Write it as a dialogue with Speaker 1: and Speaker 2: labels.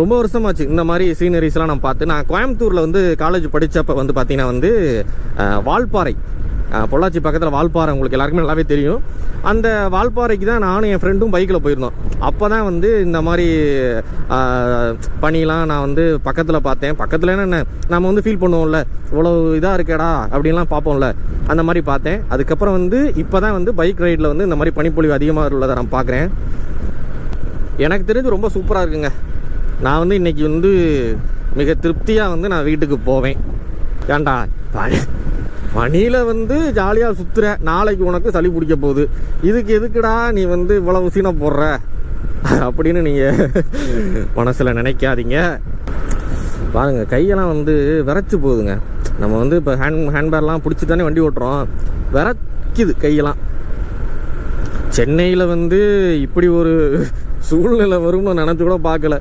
Speaker 1: ரொம்ப வருஷமாச்சு இந்த மாதிரி சீனரிஸ்லாம் நான் பார்த்து. நான் கோயம்புத்தூரில் வந்து காலேஜ் படித்தப்போ வந்து பார்த்தீங்கன்னா வந்து வால்பாறை, பொள்ளாச்சி பக்கத்தில் வால்பாறை உங்களுக்கு எல்லாருக்குமே நல்லாவே தெரியும். அந்த வால்பாறைக்கு தான் நானும் என் ஃப்ரெண்டும் பைக்கில் போயிருந்தோம். அப்போ தான் வந்து இந்த மாதிரி பனிலாம் நான் வந்து பக்கத்தில் பார்த்தேன். பக்கத்தில் என்ன நம்ம வந்து ஃபீல் பண்ணுவோம்ல, இவ்வளோ இதாக இருக்கேடா அப்படின்லாம் பார்ப்போம்ல, அந்த மாதிரி பார்த்தேன். அதுக்கப்புறம் வந்து இப்போ தான் வந்து பைக் ரைடில் வந்து இந்த மாதிரி பனிப்பொழிவு அதிகமாக உள்ளதை நான் பார்க்குறேன். எனக்கு தெரிஞ்சு ரொம்ப சூப்பராக இருக்குங்க. நான் வந்து இன்றைக்கி வந்து மிக திருப்தியாக வந்து நான் வீட்டுக்கு போவேன். ஏண்டா பனியில் வந்து ஜாலியாக சுற்றுற, நாளைக்கு உனக்கு சளி பிடிக்க போகுது, இதுக்கு எதுக்குடா நீ வந்து இவ்வளவு சீனை போடுற அப்படின்னு நீங்கள் மனசில் நினைக்காதீங்க. பாருங்கள், கையெல்லாம் வந்து விரைச்சி போகுதுங்க. நம்ம வந்து இப்போ ஹேண்ட்பேர்லாம் பிடிச்சி தானே வண்டி ஓட்டுறோம், விரைக்குது கையெல்லாம். சென்னையில் வந்து இப்படி ஒரு சூழ்நிலை வரும்னு நினச்சி கூட பார்க்கல.